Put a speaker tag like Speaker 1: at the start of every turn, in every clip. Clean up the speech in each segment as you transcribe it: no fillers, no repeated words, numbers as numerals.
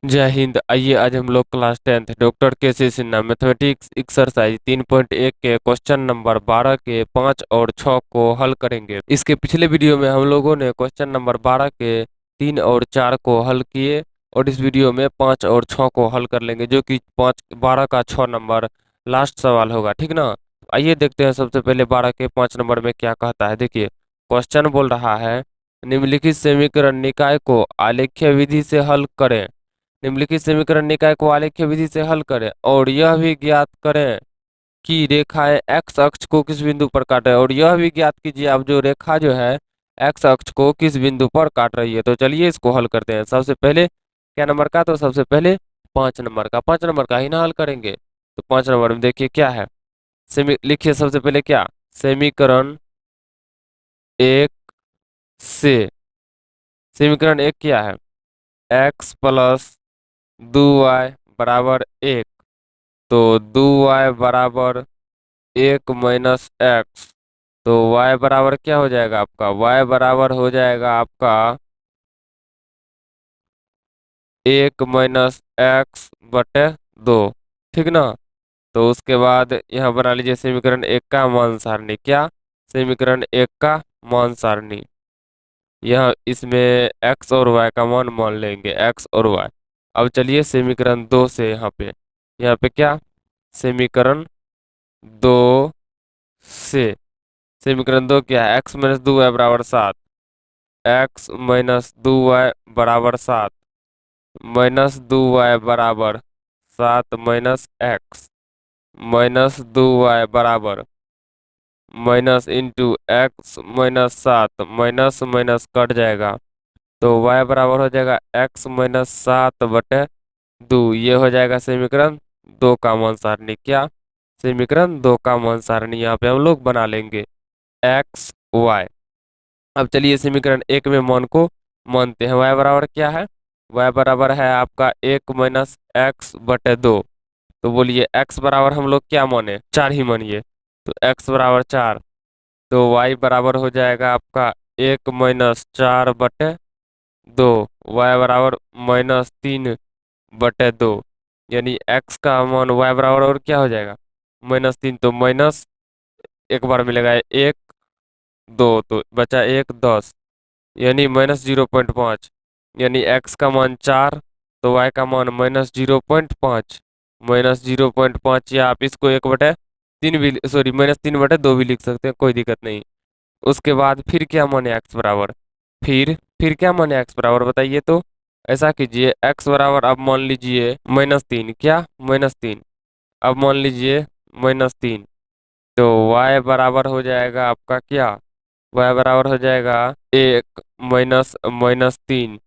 Speaker 1: जय हिंद। आइए आज हम लोग क्लास 10th डॉक्टर के सी सिन्हा मैथमेटिक्स एक्सरसाइज 3.1 के क्वेश्चन नंबर 12 के 5 और 6 को हल करेंगे। इसके पिछले वीडियो में हम लोगों ने क्वेश्चन नंबर 12 के 3 और 4 को हल किए और इस वीडियो में 5 और 6 को हल कर लेंगे, जो कि 12 का 6 नंबर लास्ट सवाल होगा। ठीक ना। आइए देखते हैं सबसे पहले 12 के 5 नंबर में क्या कहता है। देखिए, क्वेश्चन बोल रहा है निम्नलिखित समीकरण निकाय को आलेख्य विधि से हल करें। निम्नलिखित समीकरण निकाय को आलेख्य विधि से हल करें और यह भी ज्ञात करें कि रेखाएं एक्स अक्ष को किस बिंदु पर काट रहे हैं। और यह भी ज्ञात कीजिए आप, जो रेखा जो है एक्स अक्ष को किस बिंदु पर काट रही है। तो चलिए इसको हल करते हैं। सबसे पहले क्या नंबर का, तो सबसे पहले 5 नंबर का। 5 नंबर का ही ना हल करेंगे। तो 5 नंबर में देखिए क्या है। सेमी लिखिए सबसे पहले क्या, समीकरण एक से। समीकरण एक क्या है, एक्स प्लस 2y बराबर 1। तो 2y बराबर 1 - x। तो y बराबर क्या हो जाएगा आपका, y बराबर हो जाएगा आपका 1 - x/2। ठीक ना। तो उसके बाद यहाँ बना लीजिए समीकरण एक का मान सारणी। क्या, समीकरण एक का मान सारणी। यह इसमें x और y का मान मान लेंगे, x और y। अब चलिए समीकरण दो से यहाँ पे क्या, समीकरण दो से। समीकरण दो क्या है, x - 2y बराबर 7। x - 2y बराबर 7 -2y बराबर 7 -x। -2y बराबर minus into x -7, minus minus cut जाएगा। तो y बराबर हो जाएगा x - 7/2। ये हो जाएगा समीकरण दो का मान सारणी। क्या, समीकरण दो का मान सारणी यहाँ पे हम लोग बना लेंगे एक्स वाई। अब चलिए समीकरण एक में मान को मानते हैं। y बराबर क्या है, y बराबर है आपका 1 - x/2। तो बोलिए x बराबर हम लोग क्या माने, 4 ही मानिए। तो x बराबर 4। तो y बराबर हो जाएगा आपका 1 - 4/2। y बराबर -3/2। यानी x का मान y बराबर और क्या हो जाएगा, -3। तो माइनस एक बार मिलेगा 1 2, तो बचा 1 10, यानी -0.5। यानी x का मान 4, तो y का मान -0.5। -0.5, या आप इसको 1/3 भी, सॉरी -3/2 भी लिख सकते हैं, कोई दिक्कत नहीं। उसके बाद फिर क्या माने x बराबर, फिर क्या माने x बराबर बताइए तो। ऐसा कीजिए x बराबर अब मान लीजिए -3। क्या, -3। अब मान लीजिए -3। तो y बराबर हो जाएगा आपका क्या, y बराबर हो जाएगा 1 - -3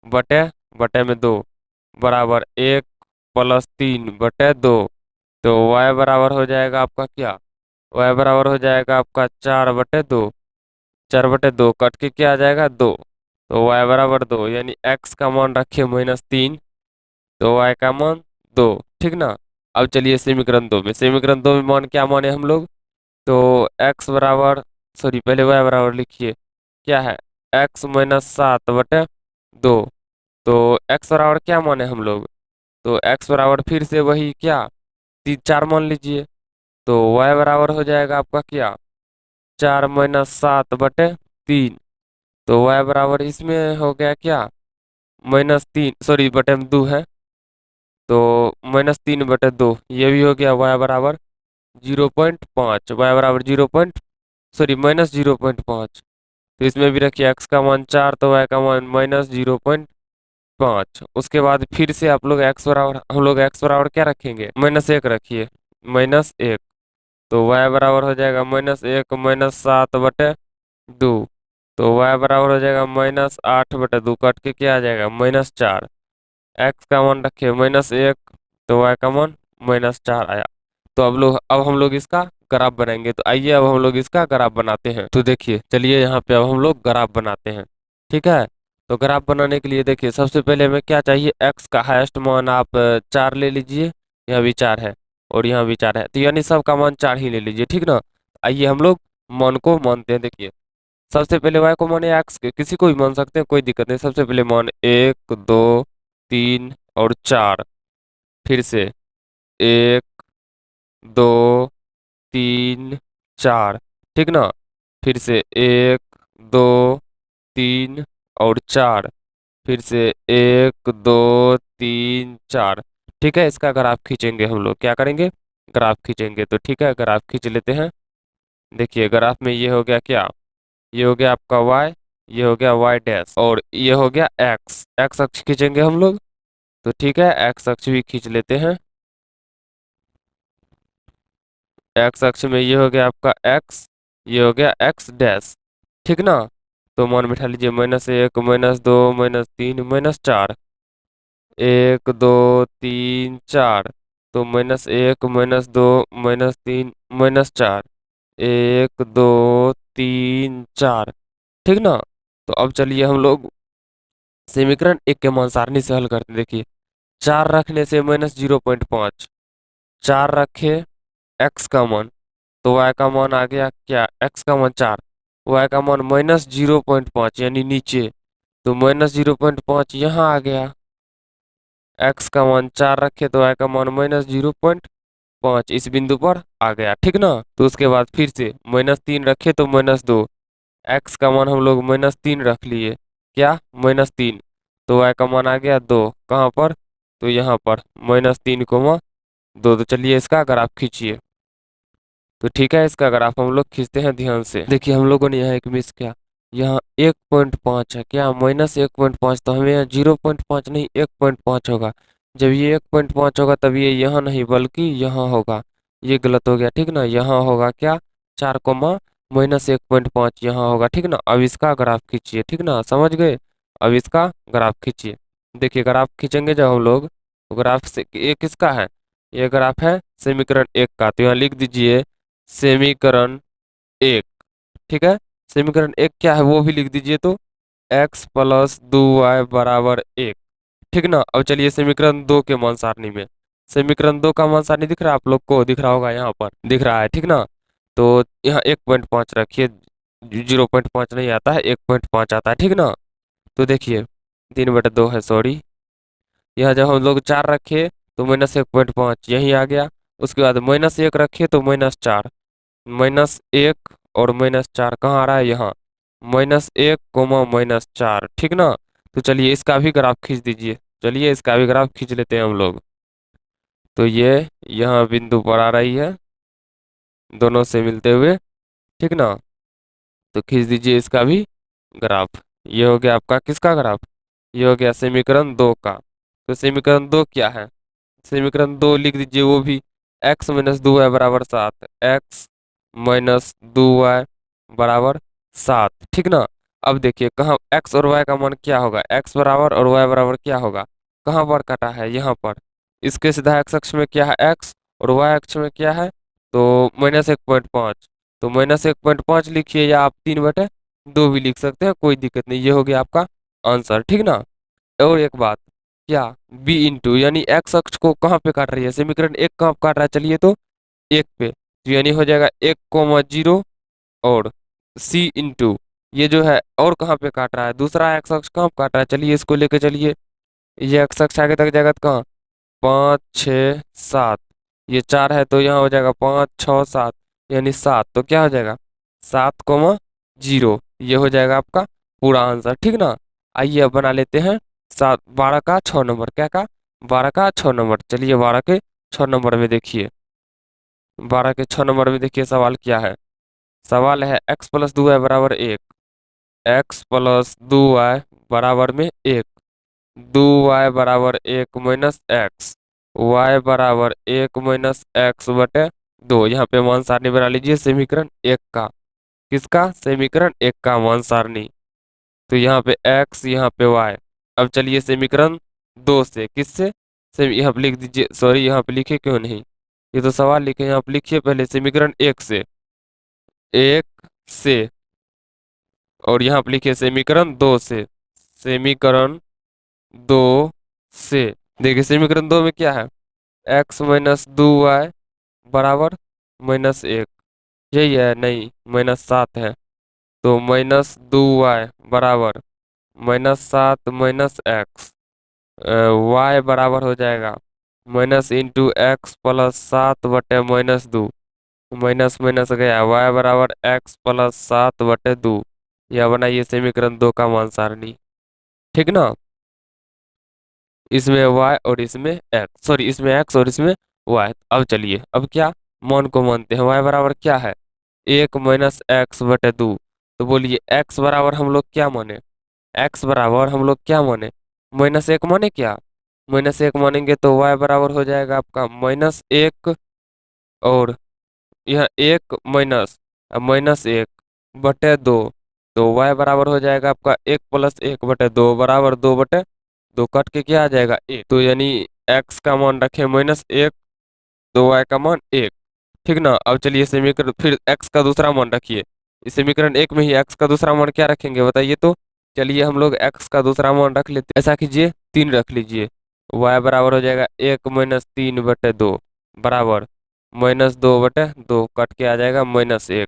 Speaker 1: बटे में 2 बराबर 1 + 3/2। तो y बराबर हो जाएगा आपका क्या, y बराबर हो जाएगा आपका 4/2। 4/2 कट के क्या आ जाएगा, 2। तो y बराबर 2, यानी x का मान रखिए -3, तो y का मान 2। ठीक ना। अब चलिए समीकरण दो में, समीकरण दो में मान क्या माने हम लोग। तो x बराबर, सॉरी पहले y बराबर लिखिए क्या है, x - 7/2। तो x बराबर क्या माने हम लोग, तो x बराबर फिर से वही क्या, 3 4 मान लीजिए। तो y बराबर हो जाएगा आपका क्या, 4 - 7/3। तो y बराबर इसमें हो गया क्या, -3, सॉरी बटे में 2 है। तो -3/2 ये भी हो गया। y बराबर 0.5, y बराबर 0 पॉइंट, सॉरी -0.5। तो इसमें भी रखिए x का मान 4, तो y का मान -0.5। उसके बाद फिर से आप लोग x बराबर, हम लोग x बराबर क्या रखेंगे, -1 रखिए, -1। तो y बराबर हो जाएगा -1 - 7/2। तो y बराबर हो जाएगा -8/2, कट के क्या आ जाएगा, -4। x का मान रखे -1, तो y का मान -4 आया। तो अब हम लोग इसका ग्राफ बनाएंगे। तो आइए अब हम लोग इसका ग्राफ बनाते हैं। तो देखिए चलिए यहाँ पे अब हम लोग ग्राफ बनाते हैं। ठीक है। तो ग्राफ बनाने के लिए देखिए सबसे पहले हमें क्या चाहिए, x का हाईएस्ट मान आप 4 ले लीजिए। यहाँ भी 4 है और यहाँ भी 4 है, तो यानी सबका मान 4 ही ले लीजिए। ठीक ना। आइए हम लोग मान को मानते हैं। देखिए सबसे पहले y को माने x के, किसी को भी मान सकते हैं, कोई दिक्कत नहीं। सबसे पहले मान 1 2 3 और 4। फिर से 1 2 3 4, ठीक ना। फिर से 1 2 3 और 4। फिर से 1 2 3 4। ठीक है, इसका ग्राफ खींचेंगे हम लोग, क्या करेंगे, ग्राफ खींचेंगे। तो ठीक है, ग्राफ खींच लेते हैं। देखिए ग्राफ में ये हो गया क्या, ये हो गया आपका y, ये हो गया y डैश, और ये हो गया x। x अक्ष खींचेंगे हम लोग। तो ठीक है, x अक्ष भी खींच लेते हैं। x अक्ष में ये हो गया आपका x, ये हो गया x डैश, ठीक ना। तो मान बिठा लीजिए -1 -2 -3 -4। 1 2 3 4। तो -1 -2 -3 -4। 1 2 3 4, ठीक ना। तो अब चलिए हम लोग समीकरण 1 के मान सारणी से हल करते हैं। देखिए 4 रखने से -0.5, 4 रखे x का मान, तो y का मान आ गया क्या, x का मान 4, y का मान -0.5 यानी नीचे। तो -0.5 यहाँ आ गया। x का मान 4 रखे तो y का मान -0.5 इस बिंदु पर आ गया, ठीक ना। तो उसके बाद फिर से -3 रखे तो -2। x का मान हम लोग -3 रख लिए, क्या, -3। तो y का मान आ गया 2, कहाँ पर, तो यहाँ पर -3 2। तो चलिए इसका ग्राफ खींचिए। तो ठीक है, इसका ग्राफ हम लोग खींचते हैं ध्यान से। देखिए हम लोगों ने यहाँ एक मिस किया, यहाँ 1.5 है, क्या -1.5, तो हमें यहाँ 0.5 नहीं 1.5 होगा। जब ये 1.5 होगा तब ये यहाँ नहीं बल्कि यहाँ होगा। ये गलत हो गया, ठीक ना। यहाँ होगा क्या, 4 -1.5 यहाँ होगा, ठीक ना। अब इसका ग्राफ खींचिए, ठीक ना, समझ गए। अब इसका ग्राफ खींचिए। देखिए ग्राफ खींचेंगे जब हम लोग, तो ग्राफ से ये किसका है, ये ग्राफ है समीकरण 1 का। तो यहाँ लिख दीजिए समीकरण 1, ठीक है। समीकरण 1 क्या है वो भी लिख दीजिए, तो x + 2y = 1, ठीक ना। अब चलिए समीकरण 2 के मान सारणी में, समीकरण 2 का मान सारणी दिख रहा है आप लोग को, दिख रहा होगा, यहाँ पर दिख रहा है, ठीक ना। तो यहाँ 1.5 रखिए, 0.5 नहीं आता है, 1.5 आता है, ठीक ना। तो देखिए 3/2 है, सॉरी। यहाँ जब हम लोग 4 रखे तो -1.5 यहीं आ गया। उसके बाद -1 रखे तो -4, -1 और -4 कहाँ आ रहा है, यहाँ, -1 -4, ठीक ना। तो चलिए इसका भी ग्राफ खींच दीजिए। चलिए इसका भी ग्राफ खींच लेते हैं हम लोग। तो ये यहाँ बिंदु पर आ रही है, दोनों से मिलते हुए, ठीक ना। तो खींच दीजिए इसका भी ग्राफ। ये हो गया आपका किसका ग्राफ, ये हो गया समीकरण 2 का। तो समीकरण 2 क्या है, समीकरण 2 लिख दीजिए वो भी, x - 2y = 7, x - 2y = 7, ठीक ना। अब देखिए कहाँ x और y का मान क्या होगा, x बराबर और y बराबर क्या होगा, कहाँ पर काटा है, यहाँ पर। इसके सीधा x अक्ष में क्या है x, और y अक्ष में क्या है, तो -1.5। तो -1.5 लिखिए, या आप 3/2 भी लिख सकते हैं, कोई दिक्कत नहीं। ये हो गया आपका आंसर, ठीक ना। और एक बात, क्या, b इंटू यानी x अक्ष को कहाँ पे काट रही है, समीकरण 1 कहाँ पे काट रहा है, चलिए तो 1 पे। तो यानी हो जाएगा 1, 0 और c इंटू ये जो है और कहाँ पे काट रहा है, दूसरा x अक्ष कहाँ पे काट रहा है, चलिए इसको लेके चलिए। ये x अक्ष आगे तक जाएगा तो कहाँ, 5 6 7, ये 4 है तो यहाँ हो जाएगा 5 6 7, यानी 7। तो क्या हो जाएगा 7, 0, ये हो जाएगा आपका पूरा आंसर, ठीक ना। आइए अब बना लेते हैं 12 का 6 नंबर, क्या का, 12 का 6 नंबर। चलिए 12 के 6 नंबर में देखिए, 12 के 6 नंबर में देखिए सवाल क्या है। सवाल है x + 2y = 1, x + 2y बराबर में 1, 2y = 1 - x, y = 1 - x बटे 2। यहाँ पे मान सारणी बना लीजिए समीकरण 1 का, किसका, समीकरण 1 का मान सारणी। तो यहाँ पे x, यहाँ पे y। अब चलिए समीकरण 2 से, किससे, से यहाँ पे लिख दीजिए, सॉरी यहाँ पे लिखे क्यों नहीं, ये तो सवाल लिखे, यहाँ पे लिखिए पहले समीकरण 1 से, 1 से, और यहाँ पे लिखिए समीकरण 2 से, समीकरण 2 से। देखिए समीकरण 2 में क्या है, x - 2y बराबर -1, यही है, नहीं -7 है। तो -2y बराबर -7 - x, वाई बराबर हो जाएगा -(x+7/-2)। माइनस माइनस गया, वाई बराबर x+7/2। यह बनाइए समीकरण 2 का मान सारणी। ठीक ना। इसमें y और इसमें x, सॉरी इसमें x और इसमें y। अब चलिए, अब क्या मान को मानते हैं। y बराबर क्या है, 1-x/2। तो बोलिए x बराबर हम लोग क्या माने, x बराबर हम लोग क्या माने, -1 माने क्या। -1 मानेंगे तो y बराबर हो जाएगा आपका -1, और यह 1 माइनस -1/2। तो y बराबर हो जाएगा आपका 1+1/2 बराबर 2/2। कट के क्या आ जाएगा 1। तो यानी x का मान रखें -1, तो y का मान 1। ठीक ना। अब चलिए समीकरण फिर x का दूसरा मान रखिए। इस समीकरण 1 में ही x का दूसरा मान क्या रखेंगे बताइए तो। चलिए हम लोग x का दूसरा मान रख लेते हैं। ऐसा कीजिए 3 रख लीजिए। y बराबर हो जाएगा 1-3/2 बराबर -2/2। कट के आ जाएगा -1।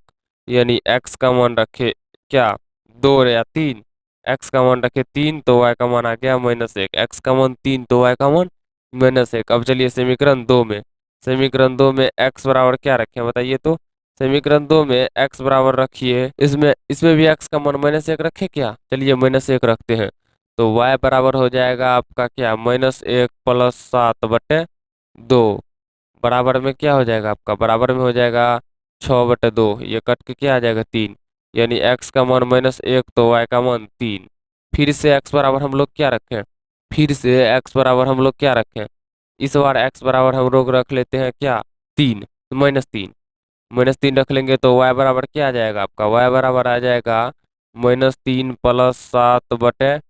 Speaker 1: यानी x का मान रखे क्या 2 या 3। x का मान रखे 3 तो y का मान आ गया -1। x का मान 3 तो y का मान -1। अब चलिए समीकरण 2 में, समीकरण 2 में x बराबर क्या रखें बताइए तो। समीकरण 2 में x बराबर रखिए, इसमें इसमें भी x का मान -1 रखे क्या। चलिए -1 रखते हैं। तो y बराबर हो जाएगा आपका क्या -1+7/2। बराबर में क्या हो जाएगा आपका, बराबर में हो जाएगा 6/2। ये कट के क्या आ जाएगा 3। यानी x का मान -1 तो y का मान 3। फिर से x बराबर हम लोग क्या रखें, फिर से x बराबर हम लोग क्या रखें। इस बार x बराबर हम लोग रख लेते हैं क्या 3, -3। -3 रख लेंगे तो y बराबर क्या आ जाएगा आपका, y बराबर आ जाएगा -3+7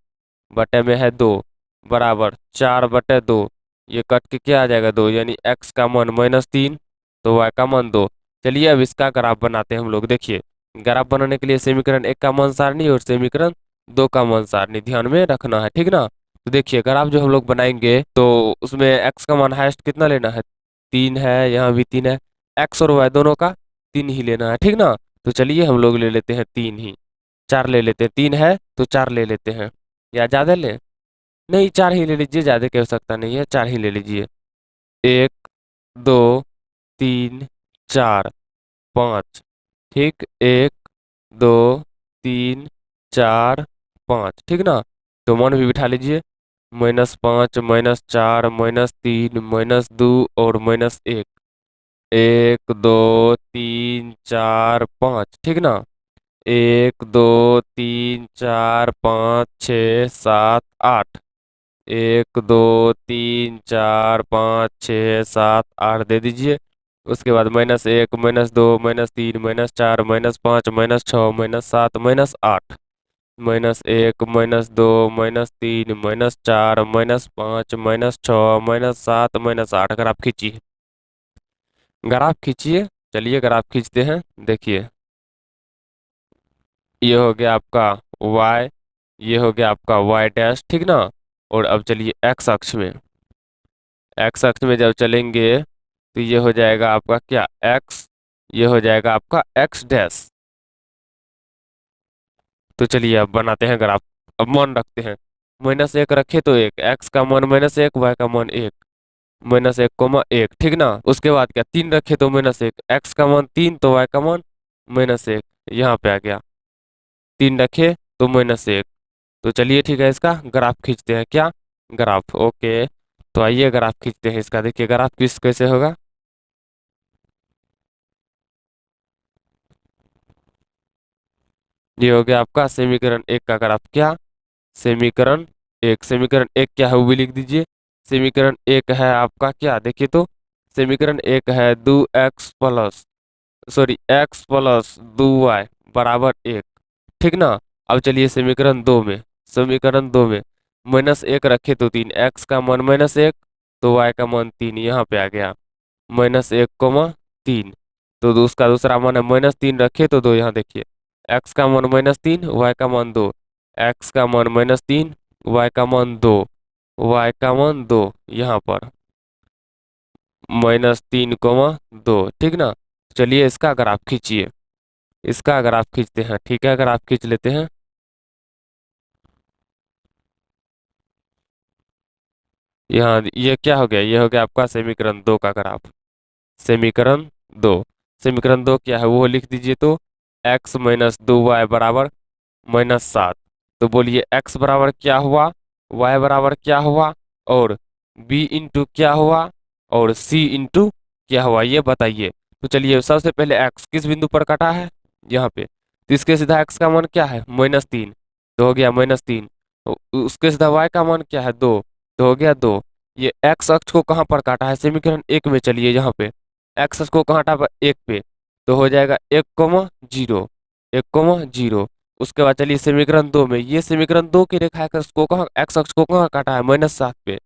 Speaker 1: बटे में है 2 बराबर 4/2। ये कट के क्या आ जाएगा 2। यानी x का मान -3 तो y का मान 2। चलिए अब इसका ग्राफ बनाते हैं हम लोग। देखिए ग्राफ बनाने के लिए समीकरण 1 का मान सारणी और समीकरण 2 का मान सारणी ध्यान में रखना है। ठीक ना। तो देखिए ग्राफ जो हम लोग बनाएंगे तो उसमें x का मान हाईएस्ट कितना लेना है, 3 है, यहाँ भी 3 है। x और y दोनों का 3 ही लेना है। ठीक ना। तो चलिए हम लोग ले लेते हैं 3 ही, 4 ले लेते हैं। 3 है तो 4 ले लेते हैं, या ज्यादा ले, नहीं 4 ही ले लीजिए, ज्यादा की आवश्यकता नहीं है, 4 ही ले लीजिए। 1, 2, 3, 4, 5। ठीक, 1, 2, 3, 4, 5। ठीक ना। तो मान भी बिठा लीजिए, -5, -4, -3, -2 और -1। 1, 2, 3, 4, 5। ठीक ना। 1, 2, 3, 4, 5, 6, 7, 8। 1, 2, 3, 4, 5, 6, 7, 8 दे दीजिए। उसके बाद -1, -2, -3, -4, -5, -6, -7, -8। -1, -2, -3, -4, -5, -6, -7, -8। ग्राफ खींचिए, ग्राफ खींचिए। चलिए ग्राफ खींचते हैं। देखिए ये हो गया आपका y, ये हो गया आपका y डैश। ठीक ना। और अब चलिए x अक्ष में, x अक्ष में जब चलेंगे तो ये हो जाएगा आपका क्या x, ये हो जाएगा आपका x डैश। तो चलिए अब बनाते हैं ग्राफ। अब मान रखते हैं, -1 रखे तो 1, x का मान -1, y का मान 1, -1, 1। ठीक ना। उसके बाद क्या 3 रखे तो -1, x का मान 3 तो y का मान -1। यहाँ पे आ गया 3 रखे तो -1। तो चलिए ठीक है, इसका ग्राफ खींचते हैं। क्या ग्राफ, ओके। तो आइए ग्राफ खींचते हैं इसका। देखिए ग्राफ किस कैसे होगा। ये हो गया आपका समीकरण 1 का ग्राफ। क्या समीकरण 1, समीकरण 1 क्या है वो भी लिख दीजिए। समीकरण 1 है आपका क्या, देखिए तो समीकरण 1 है 2x प्लस, सॉरी x+2y बराबर 1। ठीक ना। अब चलिए समीकरण 2 में, समीकरण 2 में -1 रखे तो 3, x का मान -1 तो y का मान 3। यहाँ पे आ गया -1, 3। तो उसका दूसरा मान है -3 रखे तो 2। यहाँ देखिए x का मान -3, y का मान 2। x का मान -3, y का मान 2, y का मान 2। यहाँ पर -3, 2। ठीक ना। चलिए इसका ग्राफ खींचिए, इसका ग्राफ खींचते हैं। ठीक है ग्राफ खींच लेते हैं। यहाँ ये क्या हो गया, ये हो गया आपका समीकरण 2 का ग्राफ। समीकरण 2, समीकरण 2 क्या है वो लिख दीजिए तो x-2y बराबर -7। तो बोलिए x बराबर क्या हुआ, y बराबर क्या हुआ, और b इंटू क्या हुआ, और c इंटू क्या हुआ, ये बताइए। तो चलिए सबसे पहले x किस बिंदु पर कटा है, यहाँ पे। तो इसके सीधा x का मान क्या है, -3। तो हो गया -3। तो उसके सीधा y का मान क्या है, 2। तो हो गया 2। ये x अक्ष को कहाँ पर काटा है, समीकरण 1 में। चलिए यहाँ पे x अक्ष को कहाँ काटा, 1 पे। तो हो जाएगा 1,0, 1,0। उसके बाद चलिए समीकरण 2 में, ये समीकरण 2 की रेखा अक्ष को कहाँ, एक्स अक्ष को कहाँ काटा है, -7 पे।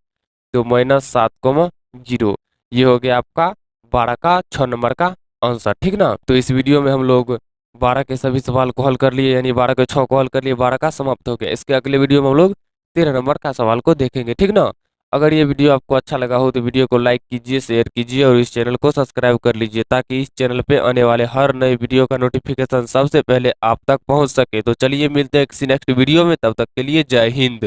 Speaker 1: तो -7,0। ये हो गया आपका 12 का 6 नंबर का आंसर, ठीक ना। तो इस वीडियो में हम लोग 12 के सभी सवाल को हल कर लिए, यानी 12 के 6 को हल कर लिए, 12 का समाप्त हो गया। इसके अगले वीडियो में हम लोग 13 नंबर का सवाल को देखेंगे, ठीक ना। अगर ये वीडियो आपको अच्छा लगा हो तो वीडियो को लाइक कीजिए, शेयर कीजिए और इस चैनल को सब्सक्राइब कर लीजिए, ताकि इस चैनल पे आने वाले हर नए वीडियो का नोटिफिकेशन सबसे पहले आप तक पहुंच सके। तो चलिए मिलते हैं किसी नेक्स्ट वीडियो में, तब तक के लिए जय हिंद।